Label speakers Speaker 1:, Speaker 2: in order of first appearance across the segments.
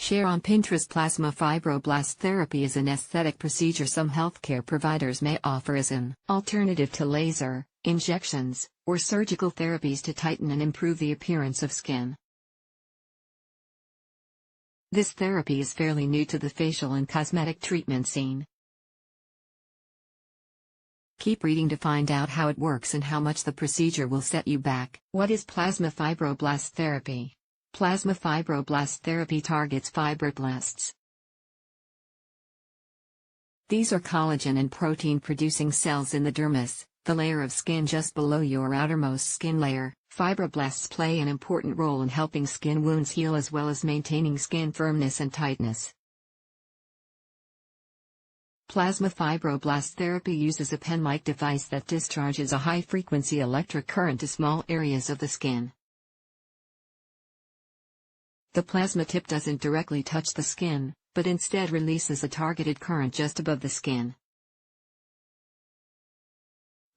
Speaker 1: Share on Pinterest. Plasma fibroblast therapy is an aesthetic procedure some healthcare providers may offer as an alternative to laser, injections, or surgical therapies to tighten and improve the appearance of skin. This therapy is fairly new to the facial and cosmetic treatment scene. Keep reading to find out how it works and how much the procedure will set you back. What is plasma fibroblast therapy? Plasma fibroblast therapy targets fibroblasts. These are collagen and protein-producing cells in the dermis, the layer of skin just below your outermost skin layer. Fibroblasts play an important role in helping skin wounds heal as well as maintaining skin firmness and tightness. Plasma fibroblast therapy uses a pen-like device that discharges a high-frequency electric current to small areas of the skin. The plasma tip doesn't directly touch the skin, but instead releases a targeted current just above the skin.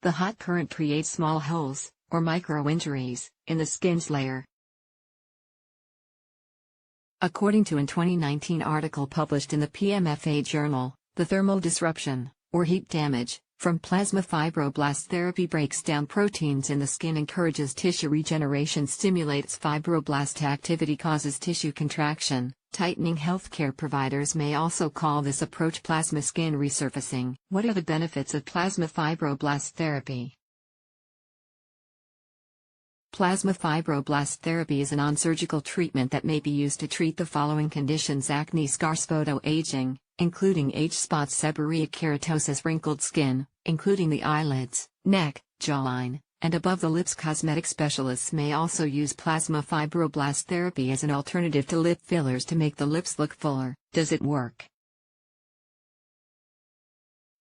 Speaker 1: The hot current creates small holes, or micro-injuries, in the skin's layer. According to an 2019 article published in the PMFA journal, the thermal disruption, or heat damage, from plasma fibroblast therapy breaks down proteins in the skin, encourages tissue regeneration, stimulates fibroblast activity, causes tissue contraction, tightening. Healthcare providers may also call this approach plasma skin resurfacing. What are the benefits of plasma fibroblast therapy? Plasma fibroblast therapy is a non-surgical treatment that may be used to treat the following conditions: acne, scars, photoaging, including age spots, seborrheic keratosis, wrinkled skin, including the eyelids, neck, jawline, and above the lips. Cosmetic specialists may also use plasma fibroblast therapy as an alternative to lip fillers to make the lips look fuller. Does it work?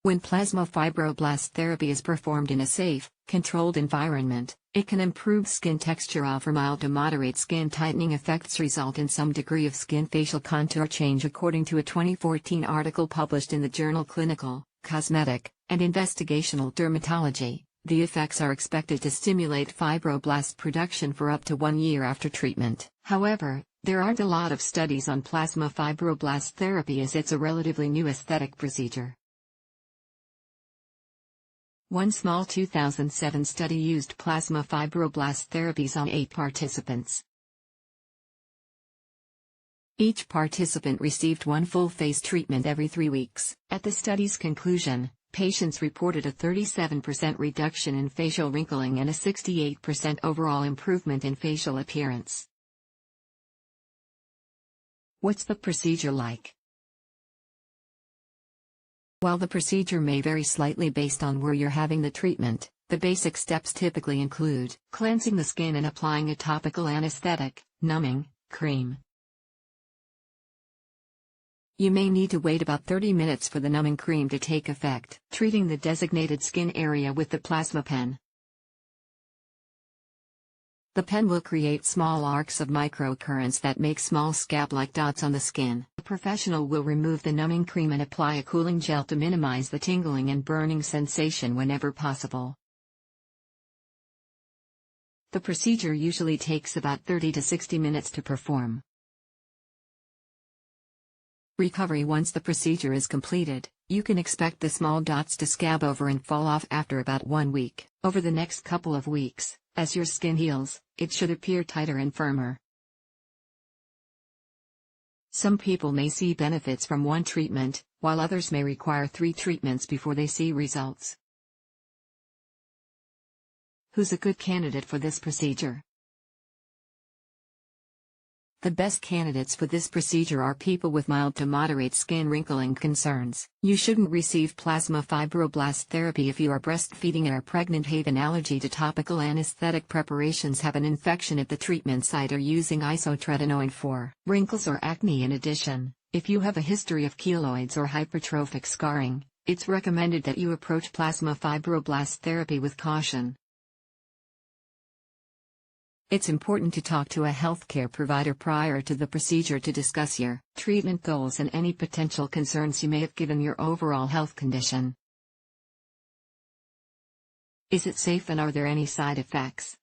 Speaker 1: When plasma fibroblast therapy is performed in a safe, controlled environment, it can improve skin texture, offer mild to moderate skin tightening effects, result in some degree of skin facial contour change. According to a 2014 article published in the journal Clinical, Cosmetic, and Investigational Dermatology, the effects are expected to stimulate fibroblast production for up to 1 year after treatment. However, there aren't a lot of studies on plasma fibroblast therapy as it's a relatively new aesthetic procedure. One small 2007 study used plasma fibroblast therapies on 8 participants. Each participant received 1 full face treatment every 3 weeks. At the study's conclusion, patients reported a 37% reduction in facial wrinkling and a 68% overall improvement in facial appearance. What's the procedure like? While the procedure may vary slightly based on where you're having the treatment, the basic steps typically include cleansing the skin and applying a topical anesthetic, numbing, cream. You may need to wait about 30 minutes for the numbing cream to take effect. Treating the designated skin area with the plasma pen. The pen will create small arcs of microcurrents that make small scab-like dots on the skin. A professional will remove the numbing cream and apply a cooling gel to minimize the tingling and burning sensation whenever possible. The procedure usually takes about 30 to 60 minutes to perform. Recovery. Once the procedure is completed, you can expect the small dots to scab over and fall off after about 1 week. Over the next couple of weeks, as your skin heals, it should appear tighter and firmer. Some people may see benefits from 1 treatment, while others may require 3 treatments before they see results. Who's a good candidate for this procedure? The best candidates for this procedure are people with mild to moderate skin wrinkling concerns. You shouldn't receive plasma fibroblast therapy if you are breastfeeding and are pregnant, have an allergy to topical anesthetic preparations, have an infection at the treatment site, or using isotretinoin for wrinkles or acne. In addition, if you have a history of keloids or hypertrophic scarring, it's recommended that you approach plasma fibroblast therapy with caution. It's important to talk to a healthcare provider prior to the procedure to discuss your treatment goals and any potential concerns you may have given your overall health condition. Is it safe and are there any side effects?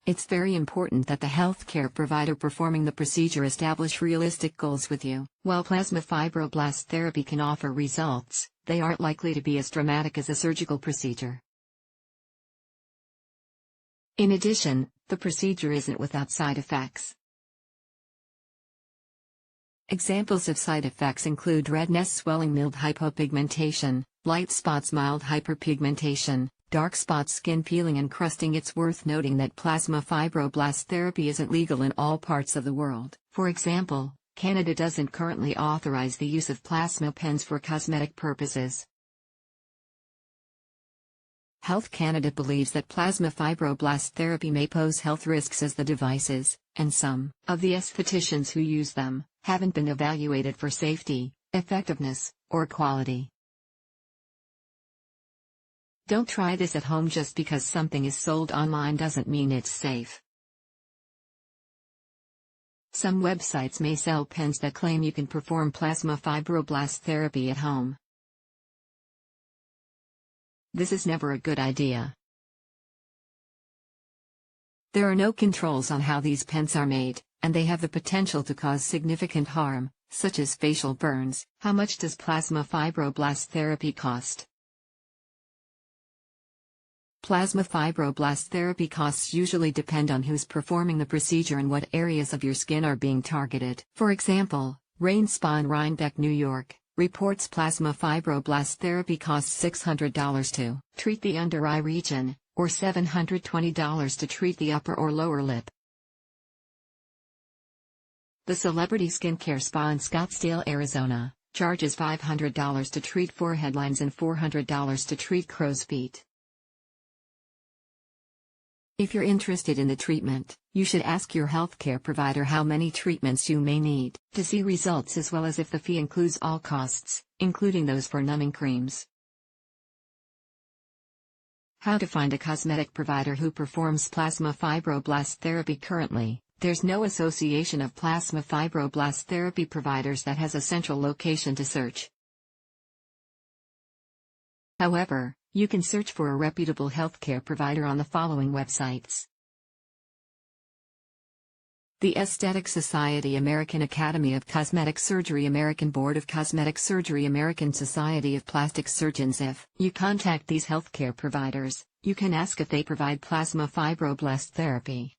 Speaker 1: It's very important that the healthcare provider performing the procedure establish realistic goals with you. While plasma fibroblast therapy can offer results, they aren't likely to be as dramatic as a surgical procedure. In addition, the procedure isn't without side effects. Examples of side effects include redness, swelling, mild hypopigmentation, light spots, mild hyperpigmentation, dark spots, skin peeling, and crusting. It's worth noting that plasma fibroblast therapy isn't legal in all parts of the world. For example, Canada doesn't currently authorize the use of plasma pens for cosmetic purposes. Health Canada believes that plasma fibroblast therapy may pose health risks as the devices, and some of the estheticians who use them, haven't been evaluated for safety, effectiveness, or quality. Don't try this at home. Just because something is sold online doesn't mean it's safe. Some websites may sell pens that claim you can perform plasma fibroblast therapy at home. This is never a good idea. There are no controls on how these pens are made, and they have the potential to cause significant harm, such as facial burns. How much does plasma fibroblast therapy cost? Plasma fibroblast therapy costs usually depend on who's performing the procedure and what areas of your skin are being targeted. For example, Rain Spa in Rhinebeck, New York, reports plasma fibroblast therapy costs $600 to treat the under eye region, or $720 to treat the upper or lower lip. The Celebrity Skincare Spa in Scottsdale, Arizona, charges $500 to treat forehead lines and $400 to treat crow's feet. If you're interested in the treatment, you should ask your healthcare provider how many treatments you may need to see results, as well as if the fee includes all costs, including those for numbing creams. How to find a cosmetic provider who performs plasma fibroblast therapy. Currently, there's no association of plasma fibroblast therapy providers that has a central location to search. However, you can search for a reputable healthcare provider on the following websites: the Aesthetic Society, American Academy of Cosmetic Surgery, American Board of Cosmetic Surgery, American Society of Plastic Surgeons. If you contact these healthcare providers, you can ask if they provide plasma fibroblast therapy.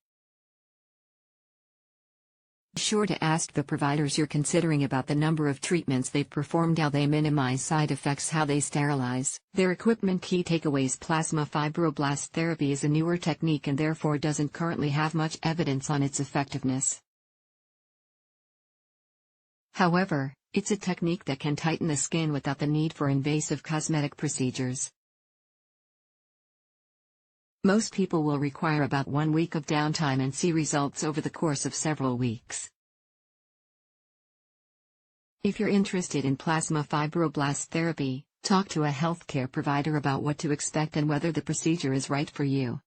Speaker 1: Be sure to ask the providers you're considering about the number of treatments they've performed, how they minimize side effects, how they sterilize their equipment. Key takeaways: plasma fibroblast therapy is a newer technique and therefore doesn't currently have much evidence on its effectiveness. However, it's a technique that can tighten the skin without the need for invasive cosmetic procedures. Most people will require about 1 week of downtime and see results over the course of several weeks. If you're interested in plasma fibroblast therapy, talk to a healthcare provider about what to expect and whether the procedure is right for you.